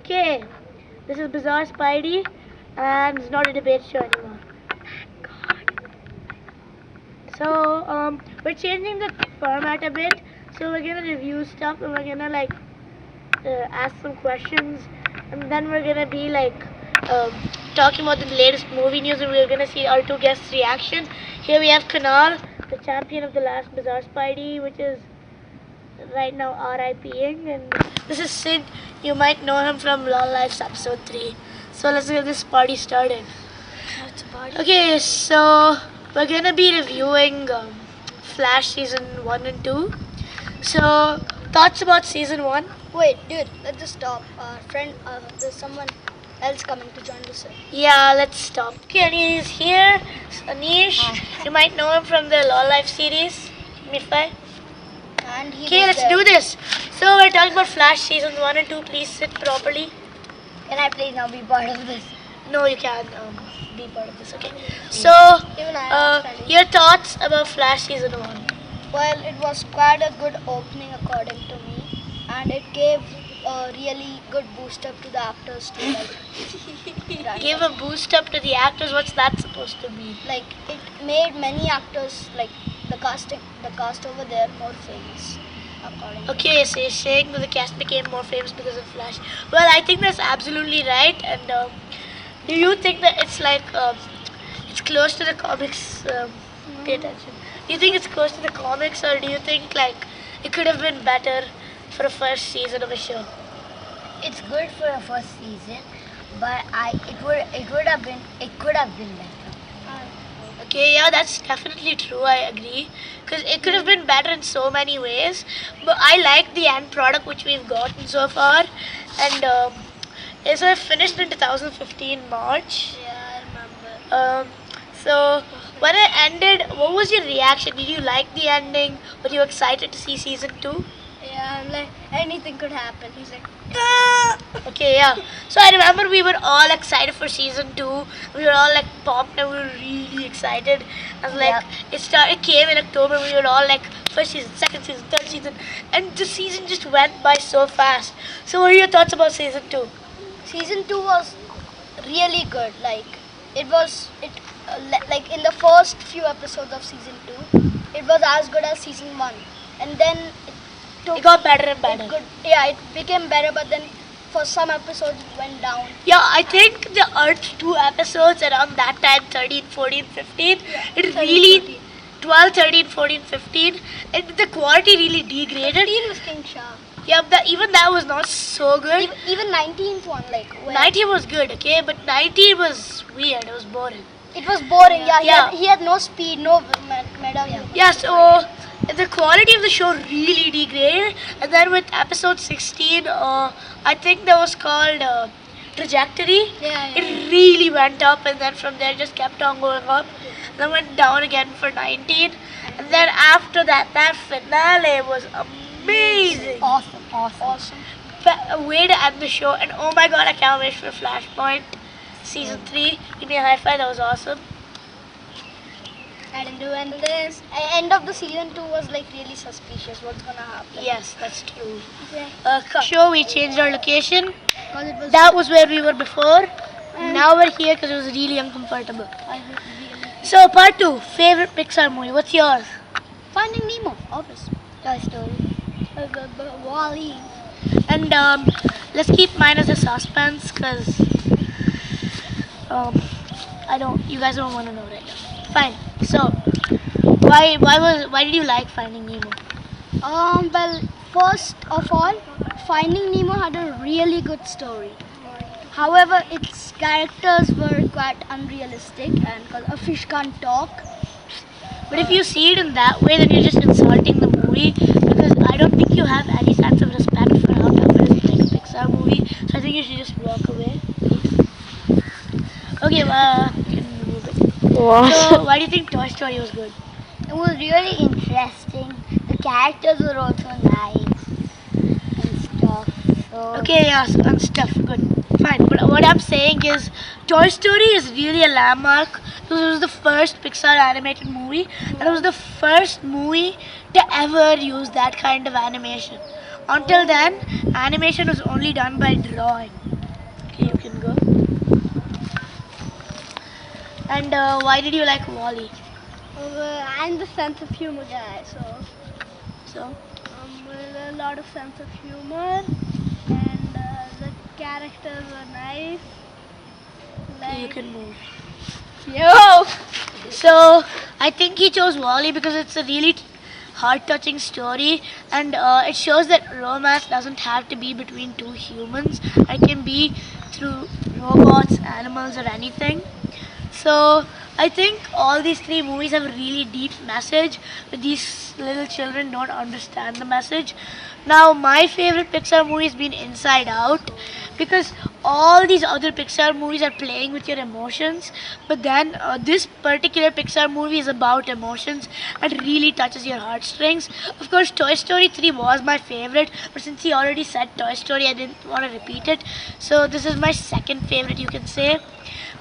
Okay, this is Bizarre Spidey, and it's not a debate show anymore. God. So, we're changing the format a bit. So we're gonna review stuff, and we're gonna ask some questions, and then we're gonna be um, talking about the latest movie news, and we're gonna see our two guests' reaction. Here we have Kunal, the champion of the last Bizarre Spidey, which is right now RIPing, and this is Sid. You might know him from Law Life's episode 3. So let's get this party started. What's a party? Okay, so we're gonna be reviewing Flash season 1 and 2. So, thoughts about season 1? Wait, dude, let's just stop. There's someone else coming to join us. Yeah, let's stop. Okay, and he's here. Anish. You might know him from the Law Life series. Mifai. And he Okay, let's do this. So we're talking about Flash seasons 1 and 2. Please sit properly. Can I please now be part of this? No, you can't be part of this. Okay. So, Even I understand it. your thoughts about Flash season 1? Well, it was quite a good opening according to me, and it gave a really good boost up to the actors too. Give a boost up to the actors. What's that supposed to mean? Like it made many actors, like the cast over there, more famous. According Okay, so you're saying that the cast became more famous because of Flash. Well, I think that's absolutely right. And do you think that it's it's close to the comics? Pay attention. Do you think it's close to the comics, or do you think it could have been better for a first season of a show? It's good for a first season, but it could have been better. Okay, yeah, that's definitely true. I agree, because it could have been better in so many ways. But I like the end product which we've gotten so far, and so it finished in 2015 March. Yeah, I remember. So when it ended, what was your reaction? Did you like the ending? Were you excited to see season 2? Yeah, I'm like anything could happen. He's like, Okay, yeah. So I remember we were all excited for season 2. We were all pumped, and we were really excited. And it came in October. We were all first season, second season, third season, and the season just went by so fast. So what are your thoughts about season 2? Season 2 was really good. Like in the first few episodes of season 2, it was as good as season 1, and then It got better and better. it became better, but then for some episodes it went down. Yeah, I think the Earth 2 episodes around that time, 13, 14, 15, it 13, really, 14. 12, 13, 14, 15, the quality really degraded. 13 was King Shark. Yeah, even that was not so good. Even 19th one, where 19 was good, okay, but 19 was weird, it was boring. it was boring. Yeah, Yeah. He had no speed, no meta. Yeah, so the quality of the show really degraded, and then with episode 16, I think that was called Trajectory. Yeah. It really went up, and then from there just kept on going up. Then went down again for 19, and then after that, that finale was amazing. Awesome. A way to end the show, and oh my god, I can't wait for Flashpoint season 3. Give me a high five, that was awesome. And this end of the season 2 was really suspicious. What's gonna happen? Yes, that's true. Yeah. Show we changed our location. 'Cause it was That was where we were before. Now we're here because it was really uncomfortable. So part 2, favorite Pixar movie. What's yours? Finding Nemo, obvious. Toy Story. Wally. And let's keep mine as a suspense because you guys don't want to know right now. Fine. So why did you like Finding Nemo? Well, first of all, Finding Nemo had a really good story. However, its characters were quite unrealistic, and because a fish can't talk. But if you see it in that way, then you're just insulting the movie, because I don't think you have any sense of respect for how tough it is to make a Pixar movie. So I think you should just walk away. Okay, you can move it. So why do you think Toy Story was good? It was really interesting. The characters were also nice and stuff. So Okay, yeah, and stuff, good. Fine, but what I'm saying is Toy Story is really a landmark. This was the first Pixar animated movie, and it was the first movie to ever use that kind of animation. Until then, animation was only done by drawing. can go. And why did you like Wally? I'm the sense of humor guy, So, with a lot of sense of humor, and the characters were nice. you can move. Yo! So I think he chose Wally because it's a really heart-touching story, and it shows that romance doesn't have to be between two humans. It can be through robots, animals, or anything. So I think all these three movies have a really deep message, but these little children don't understand the message. Now my favorite Pixar movie has been Inside Out, because all these other Pixar movies are playing with your emotions, but then this particular Pixar movie is about emotions and really touches your heartstrings. Of course, Toy Story 3 was my favorite, but since he already said Toy Story, I didn't want to repeat it. So this is my second favorite, you can say.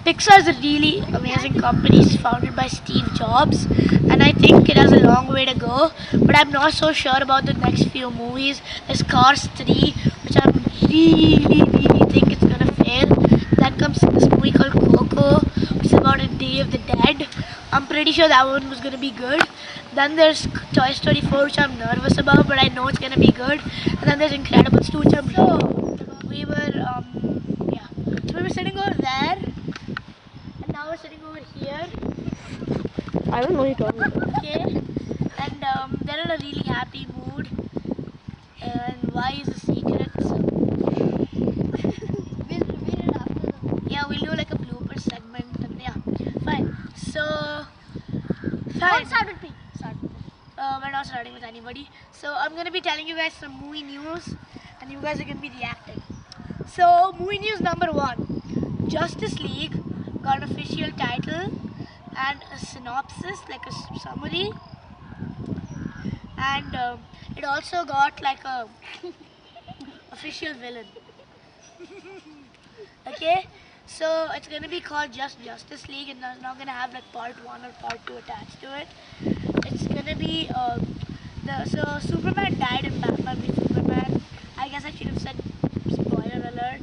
Pixar is a really amazing company. It's founded by Steve Jobs, and I think it has a long way to go. But I'm not so sure about the next few movies. There's Cars 3, which I really think it's gonna fail. Then comes this movie called Coco, which is about a Day of the Dead. I'm pretty sure that one was gonna be good. Then there's Toy Story 4, which I'm nervous about, but I know it's gonna be good. And then there's Incredibles 2, which I'm we were yeah. So we were sitting over there. Now we're sitting over here. I don't know what you're talking about. Okay, and they're in a really happy mood. And why is a secret? We'll reveal it after the. Yeah, we'll do like a blooper segment. And yeah, fine. So, Don't fine. start with me. We're not starting with anybody. So I'm gonna be telling you guys some movie news, and you guys are gonna be reacting. So movie news number 1: Justice League got an official title and a synopsis, like a summary, and it also got like a official villain. Okay, so it's gonna be called just Justice League, and it's not gonna have like part 1 or part 2 attached to it. It's gonna be so Superman died in Batman v Superman. I guess I should have said spoiler alert,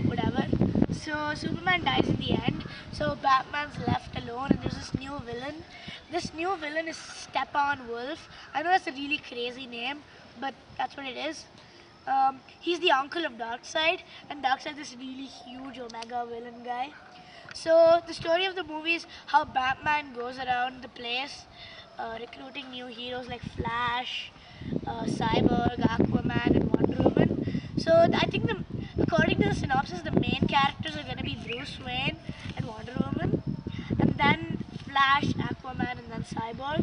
whatever. So Superman dies in the end. So Batman's left alone, and there's this new villain. This new villain is Steppenwolf Wolf. I know that's a really crazy name, but that's what it is. He's the uncle of Darkseid, and Darkseid is this really huge Omega villain guy. So the story of the movie is how Batman goes around the place, recruiting new heroes like Flash, Cyborg, Aquaman, and Wonder Woman. So I think according to the synopsis, the main characters are going to be Bruce Wayne and Wonder Woman, and then Flash, Aquaman, and then Cyborg.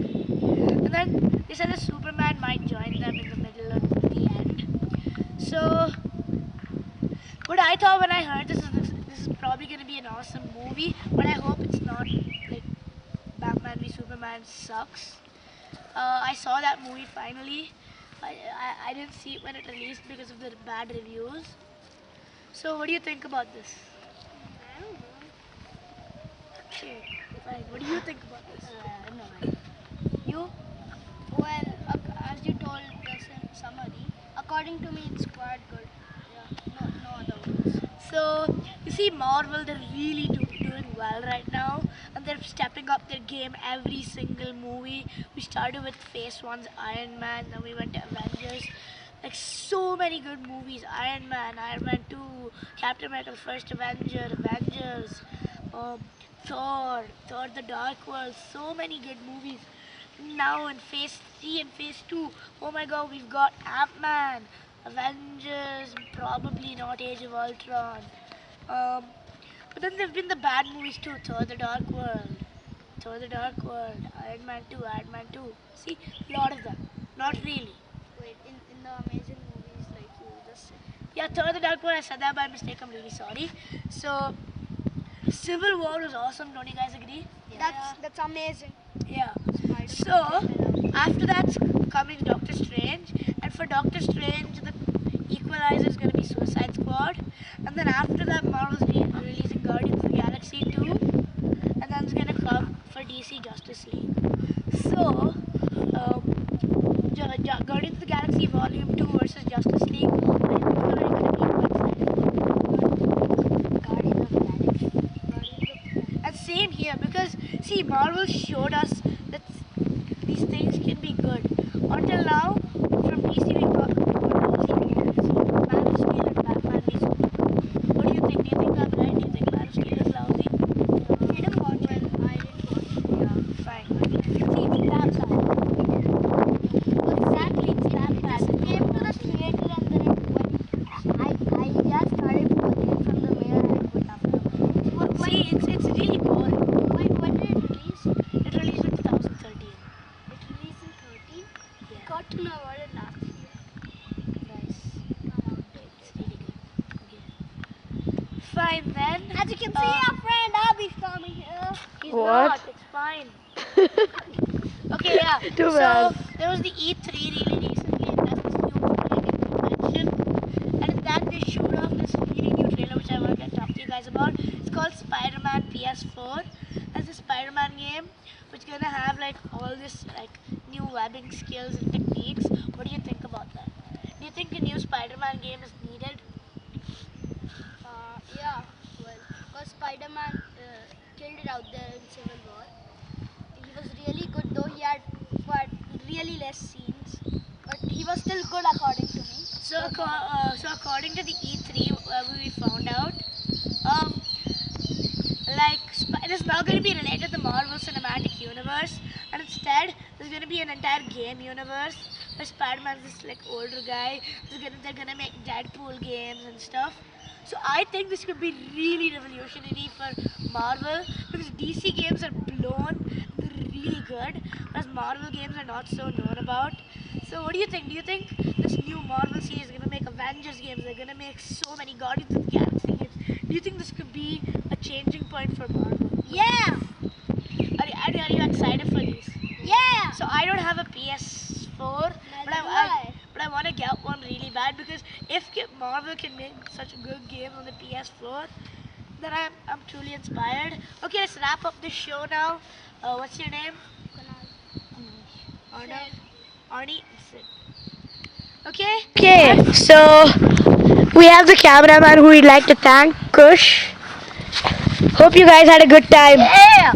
And then they said that Superman might join them in the middle of the end. So what I thought when I heard this is probably going to be an awesome movie, but I hope it's not like Batman v Superman sucks. I saw that movie finally. I didn't see it when it released because of the bad reviews. So what do you think about this? I don't know. Okay, fine. What do you think about this? No. You? Well, as you told the summary, according to me, it's quite good. Yeah, no other words. So you see, Marvel, they're really doing well right now, and they're stepping up their game every single movie. We started with Phase 1's Iron Man, then we went to Avengers. Like so many good movies: Iron Man 2, Captain America: The First Avenger, Avengers, Thor, The Dark World. So many good movies. Now in Phase 3 and Phase 2, oh my God, we've got Ant-Man, Avengers, probably not Age of Ultron. But then there've been the bad movies too: Thor: The Dark World, Iron Man 2, Iron Man 2. See, a lot of them. Not really. Wait, in the amazing movies like you just said. Yeah, Thor: The Dark World, I said that by mistake, I'm really sorry. So, Civil War was awesome, don't you guys agree? That's amazing. Yeah. So, after that's coming Doctor Strange, and for Doctor Strange, the equalizer is going to be Suicide Squad, and then after that, Marvel's releasing Guardians of the Galaxy 2, and then it's going to come for DC Justice League. So, Guardians of the Galaxy Volume 2 versus Justice League, I think people are going to be quite excited. see, Marvel showed us that these things can be good. Until now, from DC we got Man of Steel and Batman v Superman. What do you think? Do you think I'm right? Do you think Man of Steel is lousy? You didn't watch it. I didn't watch it. Yeah, fine. See, it's that bad. Exactly, it's that bad. It came to the theater and then it went. I just started watching from the mirror and put up. See, it's really good. When did it release? It released in 2013. It released in 13. Yeah. Got to know about it last year. Nice. It's really good. Okay. Fine then. As you can see, our friend Abhi's coming here. He's What? not. It's fine. Okay, yeah. Too so bad. there was the E3 really recently, and that's this new gaming convention. And in that they showed off this really new trailer, which I want to talk to you guys about. It's called Spider-Man PS4. It's a Spider-Man game, which gonna have like all this like new webbing skills and techniques. What do you think about that? Do you think a new Spider-Man game is needed? Yeah, well, because Spider-Man killed it out there in Civil War. He was really good, though he had quite really less scenes, but he was still good according to me. So, according to the E3, we found out, it is not going to be related to the Marvel Cinematic Universe, and instead there's going to be an entire game universe where Spider-Man is this like older guy. They're gonna make Deadpool games and stuff. So I think this could be really revolutionary for Marvel because DC games are blown, they're really good, whereas Marvel games are not so known about. So what do you think? Do you think this new Marvel series is gonna make Avengers games? They're gonna make so many Guardians of the Galaxy games. Do you think this could be a changing point for Marvel? Yeah, Are you excited for these? yeah. So I don't have a PS4, but I want to get one really bad because if Marvel can make such a good game on the PS4, then I'm truly inspired. Okay, let's wrap up this show now. What's your name? Arnav? Arnie? Sid. Okay? Okay, so we have the cameraman who we'd like to thank, Kush. Hope you guys had a good time. Yeah.